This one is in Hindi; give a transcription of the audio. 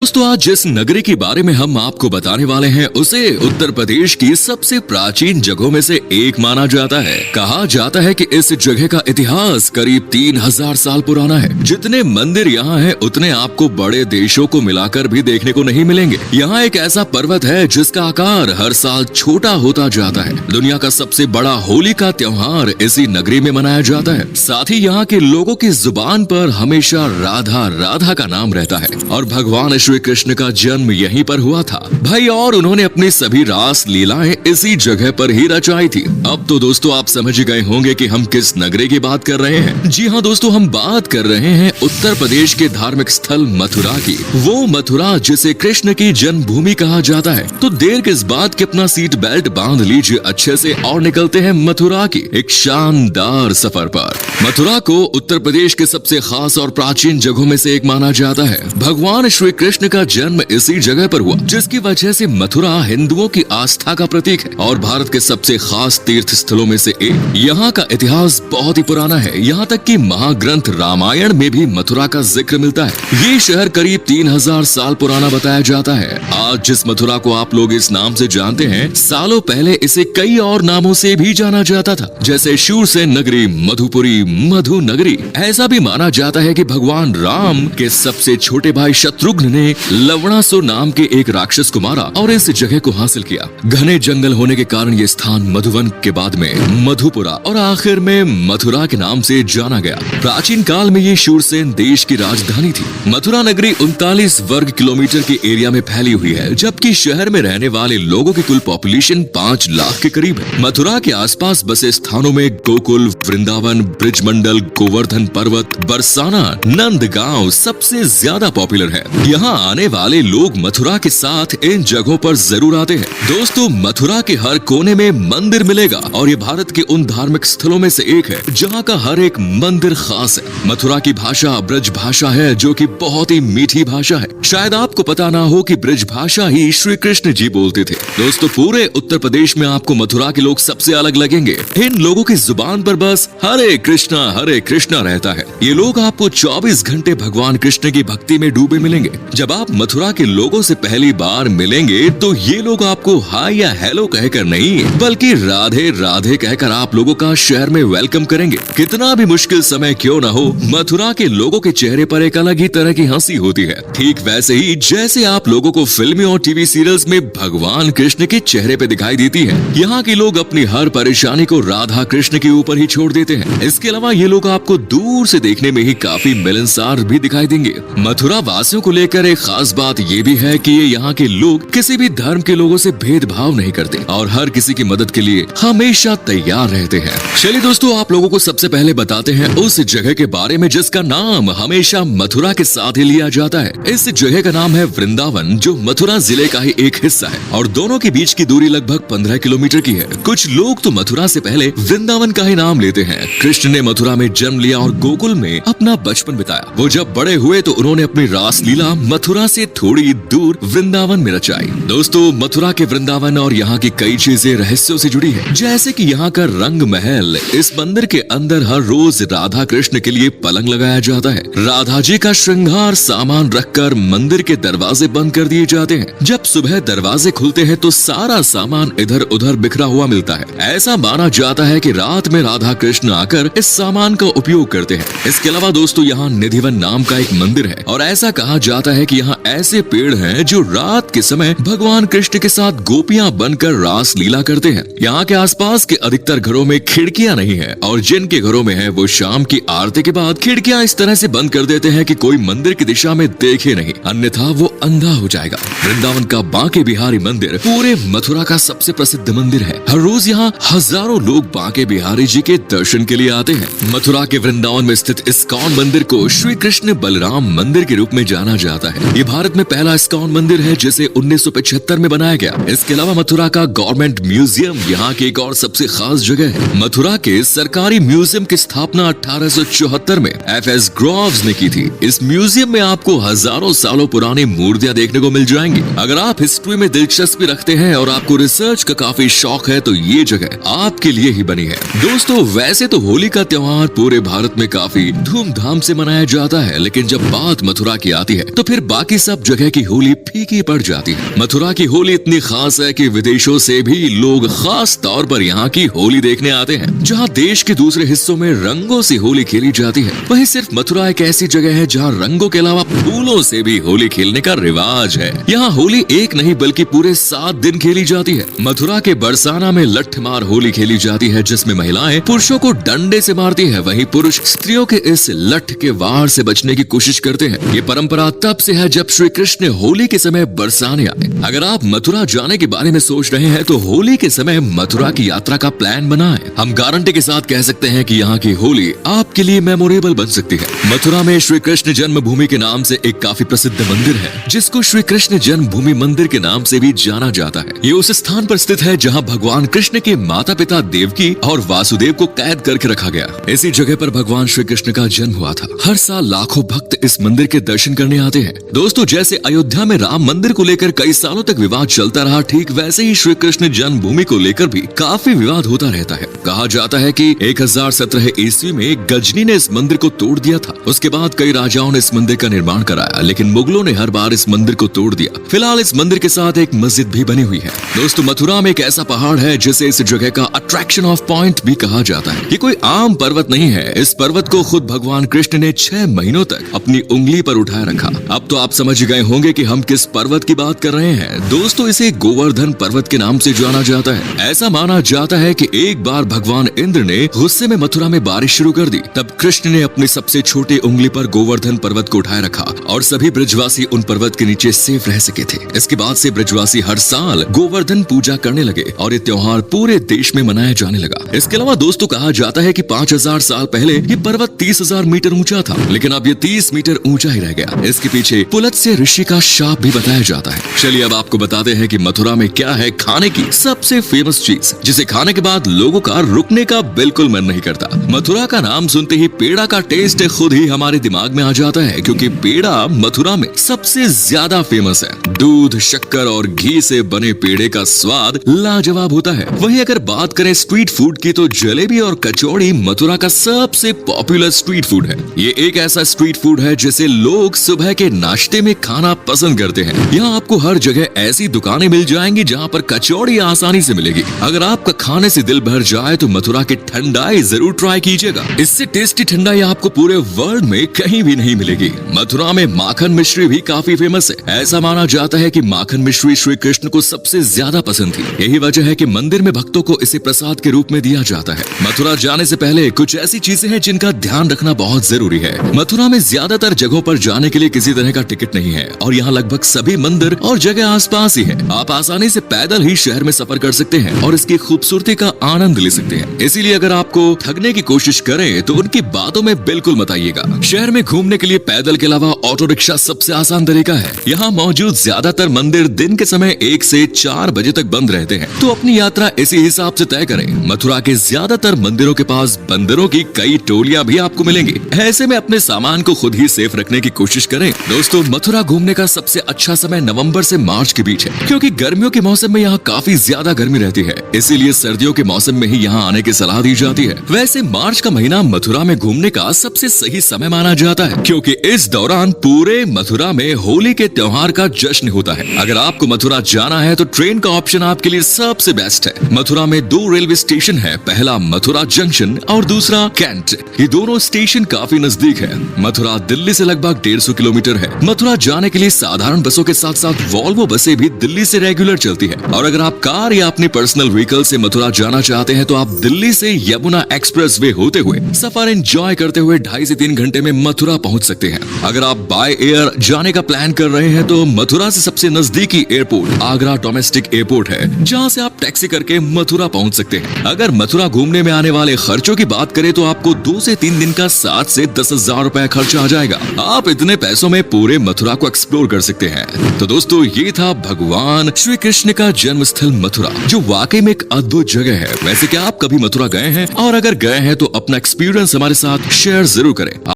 दोस्तों आज जिस नगरी के बारे में हम आपको बताने वाले हैं उसे उत्तर प्रदेश की सबसे प्राचीन जगहों में से एक माना जाता है। कहा जाता है कि इस जगह का इतिहास करीब 3000 साल पुराना है। जितने मंदिर यहाँ हैं उतने आपको बड़े देशों को मिलाकर भी देखने को नहीं मिलेंगे। यहाँ एक ऐसा पर्वत है जिसका आकार हर साल छोटा होता जाता है। दुनिया का सबसे बड़ा होली का त्योहार इसी नगरी में मनाया जाता है। साथ ही यहाँ के लोगों की जुबान पर हमेशा राधा राधा का नाम रहता है और भगवान श्री कृष्ण का जन्म यहीं पर हुआ था भाई, और उन्होंने अपनी सभी रास लीलाएं इसी जगह पर ही रचाई थी। अब तो दोस्तों आप समझ गए होंगे कि हम किस नगरी की बात कर रहे हैं। जी हाँ दोस्तों, हम बात कर रहे हैं उत्तर प्रदेश के धार्मिक स्थल मथुरा की। वो मथुरा जिसे कृष्ण की जन्मभूमि कहा जाता है। तो देर किस बात की अपना सीट बेल्ट बांध लीजिए अच्छे से और निकलते हैं मथुरा की एक शानदार सफर पर। मथुरा को उत्तर प्रदेश के सबसे खास और प्राचीन जगहों में से एक माना जाता है। भगवान श्री कृष्ण का जन्म इसी जगह पर हुआ, जिसकी वजह से मथुरा हिंदुओं की आस्था का प्रतीक है और भारत के सबसे खास तीर्थ स्थलों में से एक। यहाँ का इतिहास बहुत ही पुराना है। यहाँ तक कि महाग्रंथ रामायण में भी मथुरा का जिक्र मिलता है। ये शहर करीब 3000 साल पुराना बताया जाता है। आज जिस मथुरा को आप लोग इस नाम से जानते हैं, सालों पहले इसे कई और नामों से भी जाना जाता था, जैसे शूरसेन नगरी, मधुपुरी, मधु नगरी। ऐसा भी माना जाता है कि भगवान राम के सबसे छोटे भाई शत्रुघ्न ने लवणासुर नाम के एक राक्षस को मारा और इस जगह को हासिल किया। घने जंगल होने के कारण ये स्थान मधुवन के बाद में मधुपुरा और आखिर में मथुरा के नाम से जाना गया। प्राचीन काल में ये शूरसेन देश की राजधानी थी। मथुरा नगरी 39 वर्ग किलोमीटर के एरिया में फैली हुई है, जबकि शहर में रहने वाले लोगों की कुल पॉपुलेशन 5 लाख के करीब है। मथुरा के आसपास बसे स्थानों में गोकुल, वृंदावन, ब्रिजमंडल, गोवर्धन पर्वत, बरसाना, नंदगांव सबसे ज्यादा पॉपुलर है। यहाँ आने वाले लोग मथुरा के साथ इन जगहों पर जरूर आते हैं। दोस्तों मथुरा के हर कोने में मंदिर मिलेगा और ये भारत के उन धार्मिक स्थलों में से एक है जहाँ का हर एक मंदिर खास है। मथुरा की भाषा ब्रज भाषा है, जो कि बहुत ही मीठी भाषा है। शायद आपको पता ना हो कि ब्रज भाषा ही श्री कृष्ण जी बोलते थे। दोस्तों पूरे उत्तर प्रदेश में आपको मथुरा के लोग सबसे अलग लगेंगे। इन लोगों की जुबान पर बस हरे कृष्णा रहता है। ये लोग आपको 24 घंटे भगवान कृष्ण की भक्ति में डूबे मिलेंगे। जब आप मथुरा के लोगों से पहली बार मिलेंगे तो ये लोग आपको हाय या हेलो कहकर नहीं, बल्कि राधे राधे कहकर आप लोगों का शहर में वेलकम करेंगे। कितना भी मुश्किल समय क्यों न हो, मथुरा के लोगों के चेहरे पर एक अलग ही तरह की हंसी होती है। ठीक वैसे ही जैसे आप लोगों को फिल्मी और टीवी सीरियल्स में भगवान कृष्ण के चेहरे पे दिखाई देती है। यहाँ के लोग अपनी हर परेशानी को राधा कृष्ण के ऊपर ही छोड़ देते हैं। इसके अलावा ये लोग आपको दूर से देखने में ही काफी मिलनसार भी दिखाई देंगे। मथुरा वासियों को लेकर एक खास बात ये भी है कि ये यहाँ के लोग किसी भी धर्म के लोगों से भेदभाव नहीं करते और हर किसी की मदद के लिए हमेशा तैयार रहते हैं। चलिए दोस्तों आप लोगों को सबसे पहले बताते हैं उस जगह के बारे में जिसका नाम हमेशा मथुरा के साथ ही लिया जाता है। इस जगह का नाम है वृंदावन, जो मथुरा जिले का ही एक हिस्सा है और दोनों के बीच की दूरी लगभग 15 किलोमीटर की है। कुछ लोग तो मथुरा से पहले वृंदावन का ही नाम लेते हैं। कृष्ण ने मथुरा में जन्म लिया और गोकुल में अपना बचपन बिताया। वो जब बड़े हुए तो उन्होंने अपनी रास लीला मथुरा से थोड़ी दूर वृंदावन में रचाई। दोस्तों मथुरा के वृंदावन और यहाँ की कई चीजें रहस्यों से जुड़ी है, जैसे कि यहाँ का रंग महल। इस मंदिर के अंदर हर रोज राधा कृष्ण के लिए पलंग लगाया जाता है। राधा जी का श्रृंगार सामान रखकर मंदिर के दरवाजे बंद कर दिए जाते हैं। जब सुबह दरवाजे खुलते हैं तो सारा सामान इधर उधर बिखरा हुआ मिलता है। ऐसा माना जाता है कि रात में राधा कृष्ण आकर इस सामान का उपयोग करते हैं। इसके अलावा दोस्तों यहाँ निधिवन नाम का एक मंदिर है और ऐसा कहा जाता है कि यहाँ ऐसे पेड़ हैं जो रात के समय भगवान कृष्ण के साथ गोपियां बनकर रास लीला करते हैं। यहाँ के आसपास के अधिकतर घरों में खिड़कियां नहीं है और जिनके घरों में है वो शाम की आरती के बाद खिड़कियां इस तरह से बंद कर देते हैं कि कोई मंदिर की दिशा में देखे नहीं, अन्यथा वो अंधा हो जाएगा। वृंदावन का बांके बिहारी मंदिर पूरे मथुरा का सबसे प्रसिद्ध मंदिर है। हर रोज यहाँ हजारों लोग बांके बिहारी जी के दर्शन के लिए आते हैं। मथुरा के वृंदावन में स्थित इस्कॉन मंदिर को श्री कृष्ण बलराम मंदिर के रूप में जाना जाता है। ये भारत में पहला इस्कॉन मंदिर है जिसे 1975 में बनाया गया। इसके अलावा मथुरा का गवर्नमेंट म्यूजियम यहाँ की एक और सबसे खास जगह है। मथुरा के सरकारी म्यूजियम की स्थापना 1874 में FS ग्रोव्स ने की थी। इस म्यूजियम में आपको हजारों सालों पुरानी मूर्तियां देखने को मिल जाएंगी। अगर आप हिस्ट्री में दिलचस्पी रखते हैं और आपको रिसर्च का काफी शौक है तो ये जगह आपके लिए ही बनी है। दोस्तों वैसे तो होली का त्योहार पूरे भारत में काफी धूमधाम से मनाया जाता है, लेकिन जब बात मथुरा की आती है तो फिर बाकी सब जगह की होली फीकी पड़ जाती है। मथुरा की होली इतनी खास है कि विदेशों से भी लोग खास तौर पर यहाँ की होली देखने आते हैं। जहाँ देश के दूसरे हिस्सों में रंगों से होली खेली जाती है, वहीं सिर्फ मथुरा एक ऐसी जगह है जहाँ रंगों के अलावा फूलों से भी होली खेलने का रिवाज है। यहाँ होली एक नहीं बल्कि पूरे 7 दिन खेली जाती है। मथुरा के बरसाना में लठमार होली खेली जाती है, जिसमें महिलाएं पुरुषों को डंडे से मारती है, वहीं पुरुष स्त्रियों के इस लठ के वार से बचने की कोशिश करते हैं। ये परंपरा तब से है जब श्री कृष्ण होली के समय बरसाने आए। अगर आप मथुरा जाने के बारे में सोच रहे हैं तो होली के समय मथुरा की यात्रा का प्लान बनाएं। हम गारंटी के साथ कह सकते हैं कि यहाँ की होली आपके लिए मेमोरेबल बन सकती है। मथुरा में श्री कृष्ण जन्मभूमि के नाम से एक काफी प्रसिद्ध मंदिर है, जिसको श्री कृष्ण जन्मभूमि मंदिर के नाम से भी जाना जाता है। ये उस स्थान पर स्थित है जहाँ भगवान कृष्ण के माता पिता देवकी और वासुदेव को कैद करके रखा गया। इसी जगह पर भगवान श्री कृष्ण का जन्म हुआ था। हर साल लाखों भक्त इस मंदिर के दर्शन करने आते हैं। दोस्तों, जैसे अयोध्या में राम मंदिर को लेकर कई सालों तक विवाद चलता रहा, ठीक वैसे ही श्री कृष्ण जन्मभूमि को लेकर भी काफी विवाद होता रहता है। कहा जाता है कि 1017 ईस्वी में गजनी ने इस मंदिर को तोड़ दिया था। उसके बाद कई राजाओं ने इस मंदिर का निर्माण कराया, लेकिन मुगलों ने हर बार इस मंदिर को तोड़ दिया। फिलहाल इस मंदिर के साथ एक मस्जिद भी बनी हुई है। दोस्तों, मथुरा में एक ऐसा पहाड़ है जिसे इस जगह का अट्रैक्शन ऑफ पॉइंट भी कहा जाता है। ये कोई आम पर्वत नहीं है। इस पर्वत को खुद भगवान कृष्ण ने 6 महीनों तक अपनी उंगली पर उठाए रखा। अब तो आप समझ गए होंगे कि हम किस पर्वत की बात कर रहे हैं। दोस्तों, इसे गोवर्धन पर्वत के नाम से जाना जाता है। ऐसा माना जाता है कि एक बार भगवान इंद्र ने गुस्से में मथुरा में बारिश शुरू कर दी। तब कृष्ण ने अपनी सबसे छोटी उंगली पर गोवर्धन पर्वत को उठाए रखा और सभी ब्रजवासी उन पर्वत के नीचे सेफ रह सके थे। इसके बाद से ब्रजवासी हर साल गोवर्धन पूजा करने लगे और ये त्योहार पूरे देश में मनाया जाने लगा। इसके अलावा दोस्तों, कहा जाता है कि 5000 साल पहले ये पर्वत 30,000 मीटर ऊंचा था, लेकिन अब ये 30 मीटर ऊंचा ही रह गया। इसके पीछे पुलत्स्य ऋषि का शाप भी बताया जाता है। चलिए अब आपको बताते हैं कि मथुरा में क्या है खाने की सबसे फेमस चीज, जिसे खाने के बाद लोगों का रुकने का बिल्कुल मन नहीं करता। मथुरा का नाम सुनते ही पेड़ा का टेस्ट खुद ही हमारे दिमाग में आ जाता है, क्योंकि पेड़ा मथुरा में सबसे ज्यादा फेमस है। दूध, शक्कर और घी से बने पेड़े का स्वाद लाजवाब होता है। वहीं अगर बात करें स्ट्रीट फूड की, तो जलेबी और कचौड़ी मथुरा का सबसे पॉपुलर स्ट्रीट फूड है। ये एक ऐसा स्ट्रीट फूड है जिसे लोग सुबह के नाश्ते में खाना पसंद करते हैं। यहाँ आपको हर जगह ऐसी दुकानें मिल जाएंगी जहाँ पर कचौड़ी आसानी से मिलेगी। अगर आपका खाने से दिल भर जाए तो मथुरा की ठंडाई जरूर ट्राई कीजिएगा। इससे टेस्टी ठंडाई आपको पूरे वर्ल्ड में कहीं भी नहीं मिलेगी। मथुरा में माखन मिश्री भी काफी फेमस है। ऐसा माना जाता है कि माखन मिश्री श्री कृष्ण को सबसे ज्यादा पसंद थी। यही वजह है कि मंदिर में भक्तों को इसे प्रसाद के रूप में दिया जाता है। मथुरा जाने से पहले कुछ ऐसी चीजें हैं जिनका ध्यान रखना बहुत जरूरी है। मथुरा में ज्यादातर जगहों पर जाने के लिए किसी तरह का टिकट नहीं है और यहाँ लगभग सभी मंदिर और जगह आसपास ही है। आप आसानी से पैदल ही शहर में सफर कर सकते हैं और इसकी खूबसूरती का आनंद ले सकते हैं। इसीलिए अगर आपको ठगने की कोशिश करें तो उनकी बातों में बिल्कुल मत आइएगा। शहर में घूमने के लिए पैदल के अलावा ऑटो रिक्शा सबसे आसान तरीका है। यहाँ मौजूद ज्यादातर मंदिर दिन के समय 1 से 4 बजे तक बंद रहते हैं, तो अपनी यात्रा इसी हिसाब से तय करें। मथुरा के ज्यादातर मंदिरों के पास बंदरों की कई टोलियां भी आपको मिलेंगी। ऐसे में अपने सामान को खुद ही सेफ रखने की कोशिश करें। दोस्तों, मथुरा घूमने का सबसे अच्छा समय नवंबर से मार्च के बीच है, क्योंकि गर्मियों के मौसम में यहाँ काफी ज्यादा गर्मी रहती है। इसीलिए सर्दियों के मौसम में ही यहाँ आने की सलाह दी जाती है। वैसे मार्च का महीना मथुरा में घूमने का सबसे सही समय माना जाता है, क्योंकि इस दौरान पूरे मथुरा में होली के त्योहार का जश्न होता है। अगर आपको मथुरा जाना है तो ट्रेन का ऑप्शन आपके लिए सबसे बेस्ट है। मथुरा में 2 रेलवे स्टेशन है, पहला मथुरा जंक्शन और दूसरा कैंट। ये दोनों स्टेशन काफी नजदीक है। मथुरा दिल्ली से लगभग 150 किलोमीटर है। मथुरा जाने के लिए साधारण बसों के साथ साथ वॉल्वो बसें भी दिल्ली से रेगुलर चलती है। और अगर आप कार या अपनी पर्सनल व्हीकल से मथुरा जाना चाहते हैं तो आप दिल्ली से यमुना एक्सप्रेस वे होते हुए सफर एंजॉय करते हुए 2.5 से 3 घंटे में मथुरा पहुंच सकते हैं। अगर आप बाय एयर जाने का प्लान कर रहे हैं तो मथुरा से सबसे नजदीकी एयरपोर्ट आगरा डोमेस्टिक एयरपोर्ट है, जहां से आप टैक्सी करके मथुरा पहुंच सकते हैं। अगर मथुरा घूमने में आने वाले खर्चों की बात करें तो आपको 2 से 3 दिन का 7 से 10,000 रुपए खर्चा आ जाएगा। आप इतने पैसों में पूरे मथुरा को एक्सप्लोर कर सकते हैं। तो दोस्तों, ये था भगवान श्री कृष्ण का जन्म स्थल मथुरा, जो वाकई में एक अद्भुत जगह है। वैसे क्या आप कभी मथुरा गए हैं? और अगर गए हैं तो अपना एक्सपीरियंस हमारे साथ शेयर जरूर करें।